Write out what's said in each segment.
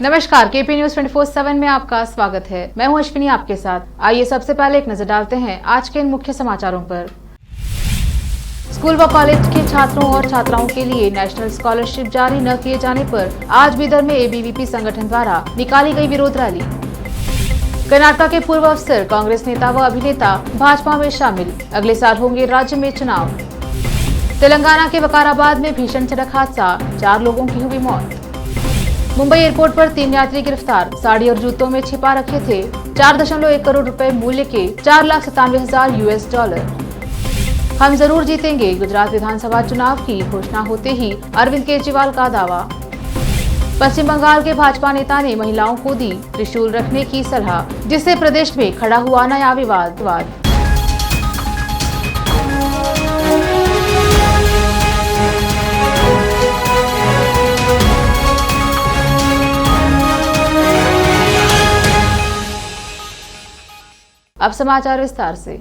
नमस्कार, KP news 24/7 में आपका स्वागत है। मैं हूं अश्विनी आपके साथ। आइए सबसे पहले एक नजर डालते हैं आज के इन मुख्य समाचारों पर। स्कूल व कॉलेज के छात्रों और छात्राओं के लिए नेशनल स्कॉलरशिप जारी न किए जाने पर आज बीदर में एबीवीपी संगठन द्वारा निकाली गई विरोध रैली। कर्नाटक के पूर्व अफसर, कांग्रेस नेता व अभिनेता भाजपा में शामिल, अगले साल होंगे राज्य में चुनाव। तेलंगाना के वकाराबाद में भीषण सड़क हादसा, 4 लोगों की हुई मौत। मुंबई एयरपोर्ट पर 3 यात्री गिरफ्तार, साड़ी और जूतों में छिपा रखे थे 4.1 करोड़ रुपए मूल्य के 4,97,000 US डॉलर। हम जरूर जीतेंगे, गुजरात विधानसभा चुनाव की घोषणा होते ही अरविंद केजरीवाल का दावा। पश्चिम बंगाल के भाजपा नेता ने महिलाओं को दी त्रिशूल रखने की सलाह, जिससे प्रदेश में खड़ा हुआ नया विवाद। अब समाचार विस्तार से।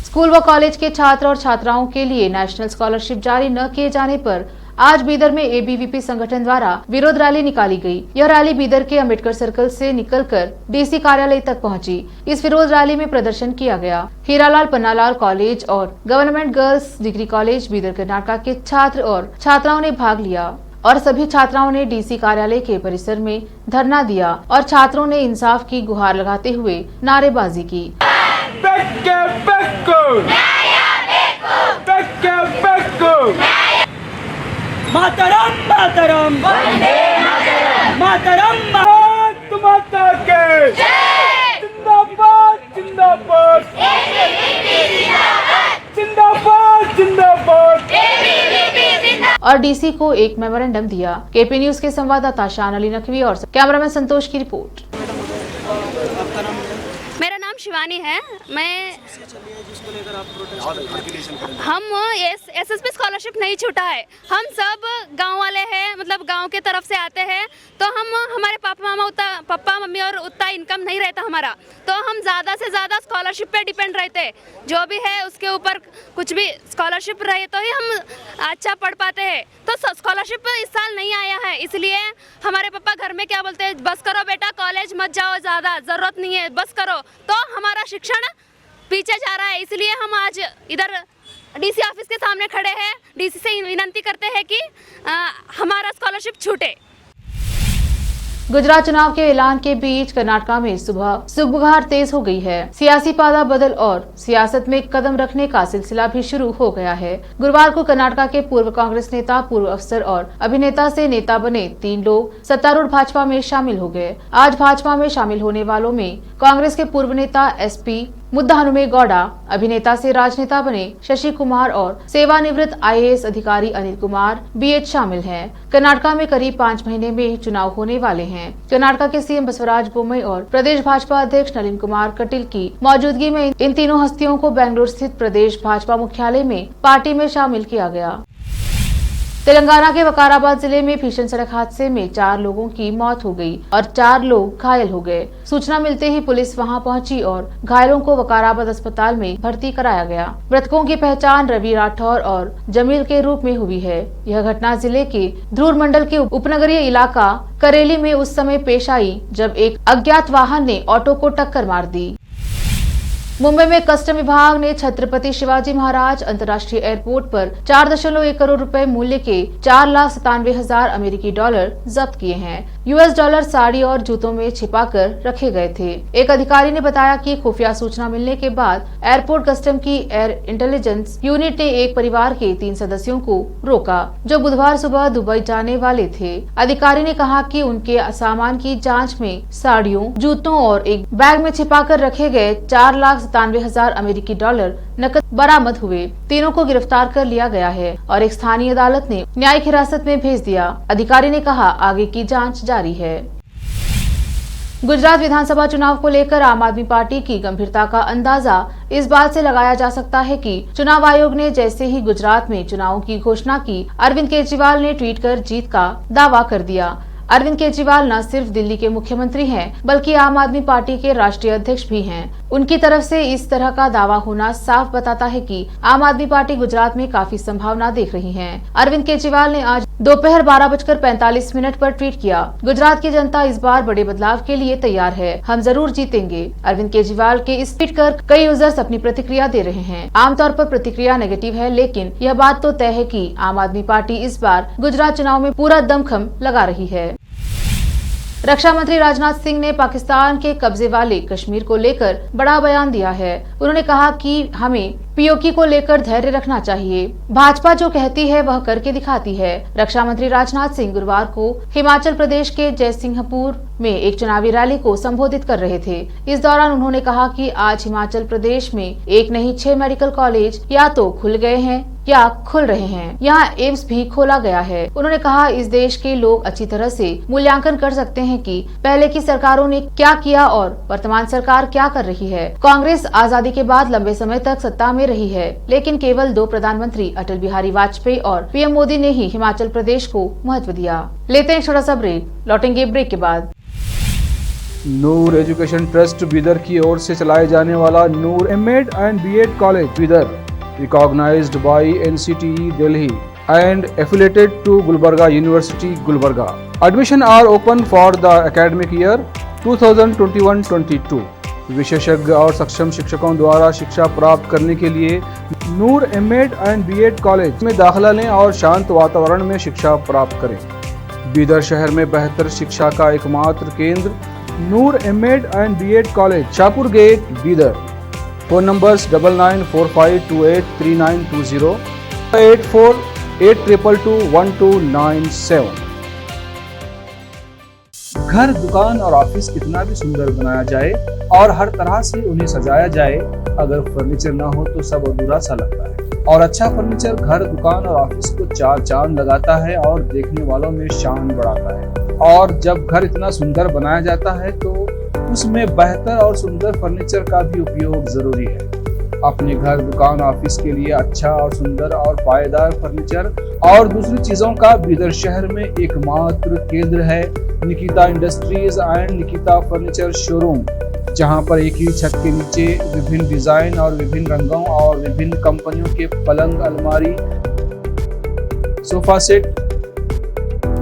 स्कूल व कॉलेज के छात्र और छात्राओं के लिए नेशनल स्कॉलरशिप जारी न किए जाने पर आज बीदर में एबीवीपी संगठन द्वारा विरोध रैली निकाली गई। यह रैली बीदर के अंबेडकर सर्कल से निकलकर डीसी कार्यालय तक पहुंची। इस विरोध रैली में प्रदर्शन किया गया। हीरालाल पन्नालाल कॉलेज और government girls degree college Bidar Karnataka के छात्र और छात्राओं ने भाग लिया और सभी छात्राओं ने डीसी कार्यालय के परिसर में धरना दिया और छात्रों ने इंसाफ की गुहार लगाते हुए नारेबाजी की। मातरम मातरम वंदे मातरम मातरम भारत माता के जिंदाबाद जिंदाबाद जिंदाबाद जिंदाबाद और डीसी को एक मेमोरेंडम दिया। केपी न्यूज के संवाददाता शान अली नकवी और कैमरामैन संतोष की रिपोर्ट। मेरा नाम शिवानी है। हम एसएसपी स्कॉलरशिप नहीं छूटा है। हम सब गांव वाले हैं, मतलब गांव के तरफ से आते हैं, तो हमारे पापा मम्मी और उतना इनकम नहीं रहता हमारा, तो हम ज़्यादा से ज़्यादा स्कॉलरशिप पे डिपेंड रहते हैं। जो भी है उसके ऊपर कुछ भी स्कॉलरशिप रहे तो ही हम अच्छा पढ़ पाते हैं। तो स्कॉलरशिप इस साल नहीं आया है, इसलिए हमारे पापा घर में क्या बोलते हैं, बस करो बेटा, कॉलेज मत जाओ, ज़्यादा ज़रूरत नहीं है, बस करो। तो हमारा शिक्षण पीछे जा रहा है, इसलिए हम आज इधर डीसी ऑफिस के सामने खड़े हैं। डीसी से विनती करते हैं कि हमारा स्कॉलरशिप छूटे। गुजरात चुनाव के ऐलान के बीच कर्नाटक में सुबह सुबुगार तेज हो गई है। सियासी पादा बदल और सियासत में कदम रखने का सिलसिला भी शुरू हो गया है। गुरुवार को कर्नाटक के पूर्व कांग्रेस नेता, पूर्व अफसर और अभिनेता से नेता बने 3 लोग सत्तारूढ़ भाजपा में शामिल हो गए। आज भाजपा में शामिल होने वालों में कांग्रेस के पूर्व नेता SP मुद्दाहनुमेगौड़ा, अभिनेता से राजनेता बने शशि कुमार और सेवानिवृत्त IAS अधिकारी अनिल कुमार BH शामिल हैं। कर्नाटक में करीब 5 महीने में चुनाव होने वाले हैं। कर्नाटक के सीएम बसवराज बोम्मई और प्रदेश भाजपा अध्यक्ष नलिन कुमार कटील की मौजूदगी में इन तीनों हस्तियों को बेंगलुरु स्थित प्रदेश भाजपा मुख्यालय में पार्टी में शामिल किया गया। तेलंगाना के वकाराबाद जिले में भीषण सड़क हादसे में 4 लोगों की मौत हो गई और 4 लोग घायल हो गए। सूचना मिलते ही पुलिस वहां पहुंची और घायलों को वकाराबाद अस्पताल में भर्ती कराया गया। मृतकों की पहचान रवि राठौर और जमील के रूप में हुई है। यह घटना जिले के ध्रुर मंडल के उपनगरीय इलाका करेली में उस समय पेश आई जब एक अज्ञात वाहन ने ऑटो को टक्कर मार दी। मुंबई में कस्टम विभाग ने छत्रपति शिवाजी महाराज अंतर्राष्ट्रीय एयरपोर्ट पर 4.1 करोड़ रुपए मूल्य के 4,97,000 अमेरिकी डॉलर जब्त किए हैं। US डॉलर साड़ी और जूतों में छिपाकर रखे गए थे। एक अधिकारी ने बताया कि खुफिया सूचना मिलने के बाद एयरपोर्ट कस्टम की एयर इंटेलिजेंस यूनिट ने एक परिवार के 3 सदस्यों को रोका, जो बुधवार सुबह दुबई जाने वाले थे। अधिकारी ने कहा कि उनके सामान की जाँच में साड़ियों, जूतों और एक बैग में छिपाकर रखे गए 4,97,000 अमेरिकी डॉलर नकद बरामद हुए। तीनों को गिरफ्तार कर लिया गया है और एक स्थानीय अदालत ने न्यायिक हिरासत में भेज दिया। अधिकारी ने कहा आगे की जांच जारी है। गुजरात विधानसभा चुनाव को लेकर आम आदमी पार्टी की गंभीरता का अंदाजा इस बात से लगाया जा सकता है कि चुनाव आयोग ने जैसे ही गुजरात में चुनाव की घोषणा की, अरविंद केजरीवाल ने ट्वीट कर जीत का दावा कर दिया। अरविंद केजरीवाल न सिर्फ दिल्ली के मुख्यमंत्री हैं, बल्कि आम आदमी पार्टी के राष्ट्रीय अध्यक्ष भी हैं। उनकी तरफ से इस तरह का दावा होना साफ बताता है कि आम आदमी पार्टी गुजरात में काफी संभावना देख रही है। अरविंद केजरीवाल ने आज दोपहर 12:45 पर ट्वीट किया, गुजरात की जनता इस बार बड़े बदलाव के लिए तैयार है, हम जरूर जीतेंगे। अरविंद केजरीवाल के इस ट्वीट कर कई यूजर्स अपनी प्रतिक्रिया दे रहे हैं। आमतौर पर प्रतिक्रिया नेगेटिव है, लेकिन यह बात तो तय है कि आम आदमी पार्टी इस बार गुजरात चुनाव में पूरा दमखम लगा रही है। रक्षा मंत्री राजनाथ सिंह ने पाकिस्तान के कब्जे वाले कश्मीर को लेकर बड़ा बयान दिया है। उन्होंने कहा कि हमें पीओके को लेकर धैर्य रखना चाहिए। भाजपा जो कहती है वह करके दिखाती है। रक्षा मंत्री राजनाथ सिंह गुरुवार को हिमाचल प्रदेश के जयसिंहपुर में एक चुनावी रैली को संबोधित कर रहे थे। इस दौरान उन्होंने कहा कि आज हिमाचल प्रदेश में एक नहीं 6 मेडिकल कॉलेज या तो खुल गए हैं या खुल रहे हैं। यहाँ एम्स भी खोला गया है। उन्होंने कहा, इस देश के लोग अच्छी तरह से मूल्यांकन कर सकते हैं कि पहले की सरकारों ने क्या किया और वर्तमान सरकार क्या कर रही है। कांग्रेस आजादी के बाद लंबे समय तक सत्ता में रही है, लेकिन केवल 2 प्रधानमंत्री अटल बिहारी वाजपेयी और पीएम मोदी ने ही हिमाचल प्रदेश को महत्व दिया। लेते हैं छोटा सा ब्रेक, लौटेंगे ब्रेक के बाद। नूर एजुकेशन ट्रस्ट बीदर की ओर से चलाए जाने वाला Noor MEd and BEd college Bidar, recognized by NCTE Delhi and affiliated to Gulbarga University, Gulbarga. Admission are open for the academic year 2021-22. विशेषज्ञ और सक्षम शिक्षकों द्वारा शिक्षा प्राप्त करने के लिए नूर एमएड एंड बीएड कॉलेज में दाखिला लें और शांत वातावरण में शिक्षा प्राप्त करें। बीदर शहर में बेहतर शिक्षा का एकमात्र केंद्र Noor MEd and BEd college, Shahpur gate, Bidar. Phone numbers 9945283920, 8482221297। घर, दुकान और ऑफिस कितना भी सुंदर बनाया जाए और हर तरह से उन्हें सजाया जाए, अगर फर्नीचर ना हो तो सब अधूरा सा लगता है। और अच्छा फर्नीचर घर, दुकान और ऑफिस को 4 चांद लगाता है और देखने वालों में शान बढ़ाता है। और जब घर इतना सुंदर बनाया जाता है तो उसमें बेहतर और सुंदर फर्नीचर का भी उपयोग जरूरी है। अपने घर, दुकान, ऑफिस के लिए अच्छा और सुंदर और पायदार फर्नीचर और दूसरी चीजों का बीदर शहर में एकमात्र केंद्र है Nikita industries and Nikita furniture showroom, जहां पर एक ही छत के नीचे विभिन्न डिजाइन और विभिन्न रंगों और विभिन्न कंपनियों के पलंग, अलमारी, सोफा सेट,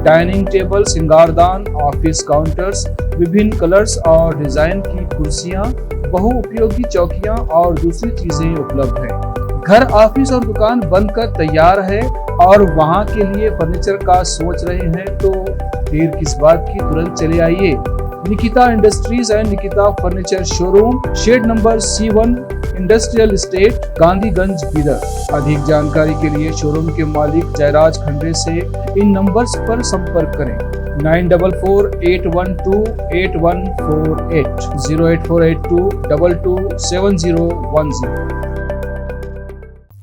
डाइनिंग टेबल, सिंगारदान, ऑफिस काउंटर्स, विभिन्न कलर्स और डिजाइन की कुर्सियां, बहुउपयोगी चौकियां और दूसरी चीजें उपलब्ध हैं। घर, ऑफिस और दुकान बनकर तैयार है और वहां के लिए फर्नीचर का सोच रहे हैं तो देर किस बात की, तुरंत चले आइए। Nikita industries and Nikita furniture showroom, shed number C1, industrial estate, Gandhiganj, Bidar. अधिक जानकारी के लिए शोरूम के मालिक जयराज खंडे से इन नंबर्स पर संपर्क करें। 9448128148, 08482227010।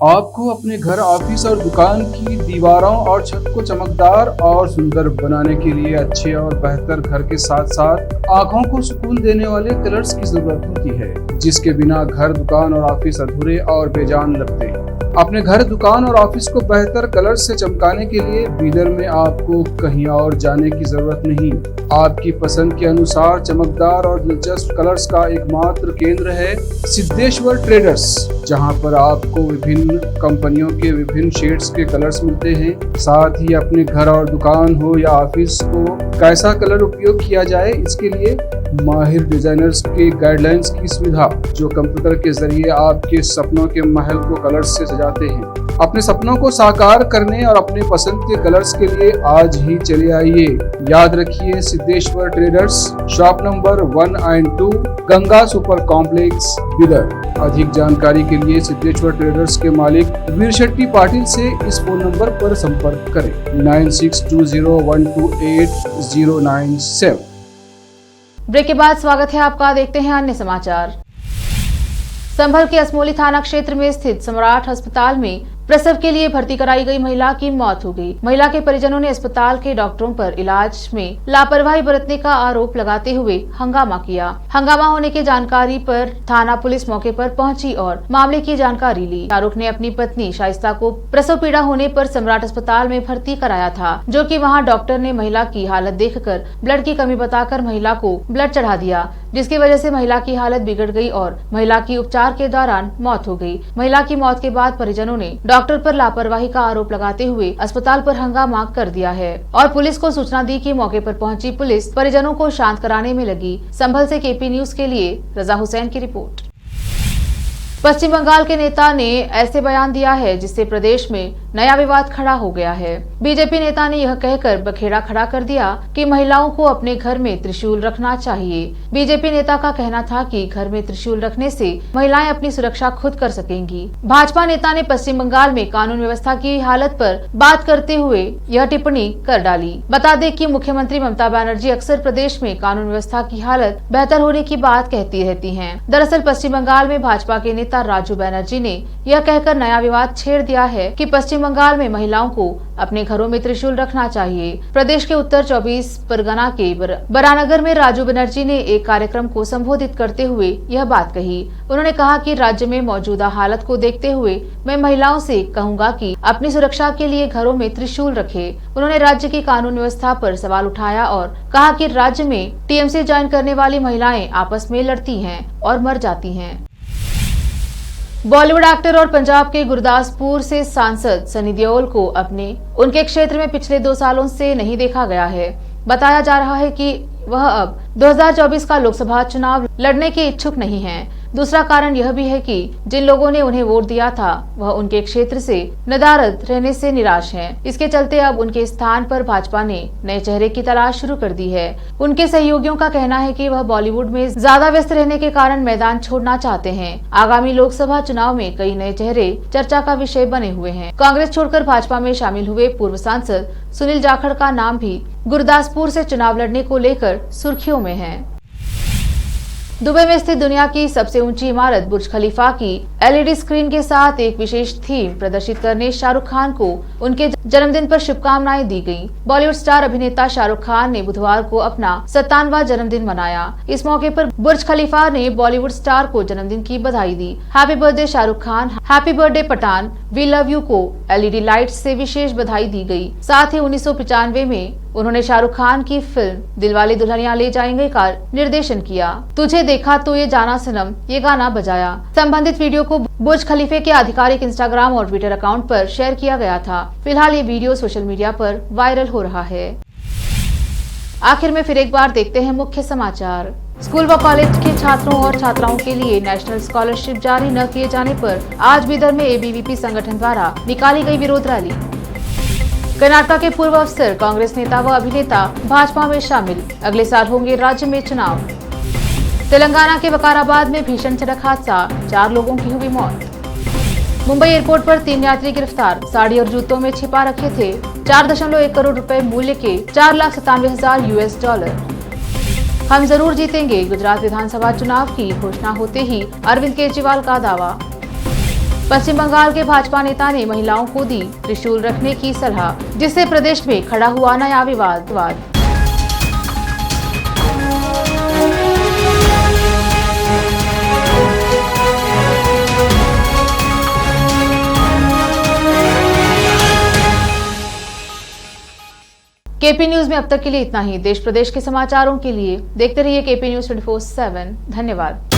आपको अपने घर, ऑफिस और दुकान की दीवारों और छत को चमकदार और सुंदर बनाने के लिए अच्छे और बेहतर घर के साथ साथ आंखों को सुकून देने वाले कलर्स की जरूरत होती है, जिसके बिना घर, दुकान और ऑफिस अधूरे और बेजान लगते हैं। अपने घर, दुकान और ऑफिस को बेहतर कलर्स से चमकाने के लिए बीदर में आपको कहीं और जाने की जरूरत नहीं। आपकी पसंद के अनुसार चमकदार और दिलचस्प कलर्स का एकमात्र केंद्र है सिद्धेश्वर ट्रेडर्स, जहां पर आपको विभिन्न कंपनियों के विभिन्न शेड्स के कलर्स मिलते हैं। साथ ही अपने घर और दुकान हो या ऑफिस को कैसा कलर उपयोग किया जाए, इसके लिए माहिर डिजाइनर्स के गाइडलाइंस की सुविधा, जो कंप्यूटर के जरिए आपके सपनों के महल को कलर्स से सजाते हैं। अपने सपनों को साकार करने और अपने पसंद के कलर्स के लिए आज ही चले आइए। याद रखिए, Siddheshwar traders, shop number 1 and 2, Ganga super complex, Bidar. अधिक जानकारी के लिए सिद्धेश्वर ट्रेडर्स के मालिक वीर शेट्टी पाटिल से इस फोन नंबर पर संपर्क करें 9620128097। ब्रेक के बाद स्वागत है आपका। देखते हैं अन्य समाचार। संभल के असमोली थाना क्षेत्र में स्थित सम्राट अस्पताल में प्रसव के लिए भर्ती कराई गई महिला की मौत हो गई। महिला के परिजनों ने अस्पताल के डॉक्टरों पर इलाज में लापरवाही बरतने का आरोप लगाते हुए हंगामा किया। हंगामा होने की जानकारी पर थाना पुलिस मौके पर पहुंची और मामले की जानकारी ली। शाहरुख ने अपनी पत्नी शाइस्ता को प्रसव पीड़ा होने पर सम्राट अस्पताल में भर्ती कराया था, जो कि वहां डॉक्टर ने महिला की हालत देखकर ब्लड की कमी बताकर महिला को ब्लड चढ़ा दिया, जिसकी वजह से महिला की हालत बिगड़ गई और महिला की उपचार के दौरान मौत हो गई। महिला की मौत के बाद परिजनों ने डॉक्टर पर लापरवाही का आरोप लगाते हुए अस्पताल पर हंगामा कर दिया है और पुलिस को सूचना दी कि मौके पर पहुंची पुलिस परिजनों को शांत कराने में लगी। संभल से केपी न्यूज के लिए रजा हुसैन की रिपोर्ट। पश्चिम बंगाल के नेता ने ऐसे बयान दिया है जिससे प्रदेश में नया विवाद खड़ा हो गया है। बीजेपी नेता ने यह कहकर बखेड़ा खड़ा कर दिया कि महिलाओं को अपने घर में त्रिशूल रखना चाहिए। बीजेपी नेता का कहना था कि घर में त्रिशूल रखने से महिलाएं अपनी सुरक्षा खुद कर सकेंगी। भाजपा नेता ने पश्चिम बंगाल में कानून व्यवस्था की हालत पर बात करते हुए यह टिप्पणी कर डाली। बता दें कि मुख्यमंत्री ममता बनर्जी अक्सर प्रदेश में कानून व्यवस्था की हालत बेहतर होने की बात कहती रहती है। दरअसल पश्चिम बंगाल में भाजपा के नेता राजू बनर्जी ने यह कहकर नया विवाद छेड़ दिया है कि पश्चिम बंगाल में महिलाओं को अपने घरों में त्रिशूल रखना चाहिए। प्रदेश के उत्तर 24 परगना के बरानगर में राजू बनर्जी ने एक कार्यक्रम को संबोधित करते हुए यह बात कही। उन्होंने कहा कि राज्य में मौजूदा हालत को देखते हुए मैं महिलाओं से कहूंगा कि अपनी सुरक्षा के लिए घरों में त्रिशूल रखें। उन्होंने राज्य की कानून व्यवस्था पर सवाल उठाया और कहा कि राज्य में टीएमसी ज्वाइन करने वाली महिलाएं आपस में लड़ती हैं और मर जाती हैं। बॉलीवुड एक्टर और पंजाब के गुरदासपुर से सांसद सनी देओल को उनके क्षेत्र में पिछले 2 सालों से नहीं देखा गया है। बताया जा रहा है कि वह अब 2024 का लोकसभा चुनाव लड़ने के इच्छुक नहीं हैं। दूसरा कारण यह भी है कि जिन लोगों ने उन्हें वोट दिया था वह उनके क्षेत्र से नदारद रहने से निराश हैं। इसके चलते अब उनके स्थान पर भाजपा ने नए चेहरे की तलाश शुरू कर दी है। उनके सहयोगियों का कहना है कि वह बॉलीवुड में ज्यादा व्यस्त रहने के कारण मैदान छोड़ना चाहते हैं। आगामी लोकसभा चुनाव में कई नए चेहरे चर्चा का विषय बने हुए हैं। कांग्रेस छोड़कर भाजपा में शामिल हुए पूर्व सांसद सुनील जाखड़ का नाम भी गुरदासपुर से चुनाव लड़ने को लेकर सुर्खियों में है। दुबई में स्थित दुनिया की सबसे ऊंची इमारत बुर्ज खलीफा की एलईडी स्क्रीन के साथ एक विशेष थीम प्रदर्शित करने शाहरुख खान को उनके जन्मदिन पर शुभकामनाएं दी गईं। बॉलीवुड स्टार अभिनेता शाहरुख खान ने बुधवार को अपना 57वां जन्मदिन मनाया। इस मौके पर बुर्ज खलीफा ने बॉलीवुड स्टार को जन्मदिन की बधाई दी। Happy birthday Shahrukh Khan, happy birthday Pathaan, we love you को एलईडी लाइट से विशेष बधाई दी गई। साथ ही 1995 में उन्होंने शाहरुख खान की फिल्म दिलवाले दुल्हनिया ले जाएंगे का निर्देशन किया। तुझे देखा तो ये जाना सनम ये गाना बजाया। संबंधित वीडियो को बुर्ज खलीफे के आधिकारिक इंस्टाग्राम और ट्विटर अकाउंट पर शेयर किया गया था। फिलहाल ये वीडियो सोशल मीडिया पर वायरल हो रहा है। आखिर में फिर एक बार देखते हैं मुख्य समाचार। स्कूल व कॉलेज के छात्रों और छात्राओं के लिए नेशनल स्कॉलरशिप जारी न किए जाने पर आज बीदर में एबीवीपी संगठन द्वारा निकाली गई विरोध रैली। कर्नाटक के पूर्व अफसर, कांग्रेस नेता व अभिनेता भाजपा में शामिल, अगले साल होंगे राज्य में चुनाव। तेलंगाना के वकाराबाद में भीषण सड़क हादसा, 4 लोगों की हुई मौत। मुंबई एयरपोर्ट पर 3 यात्री गिरफ्तार, साड़ी और जूतों में छिपा रखे थे 4.1 करोड़ रुपए मूल्य के $4,97,000 US। हम जरूर जीतेंगे, गुजरात विधानसभा चुनाव की घोषणा होते ही अरविंद केजरीवाल का दावा। पश्चिम बंगाल के भाजपा नेता ने महिलाओं को दी त्रिशूल रखने की सलाह, जिससे प्रदेश में खड़ा हुआ नया विवाद। केपी न्यूज में अब तक के लिए इतना ही। देश प्रदेश के समाचारों के लिए देखते रहिए केपी न्यूज 24/7। धन्यवाद।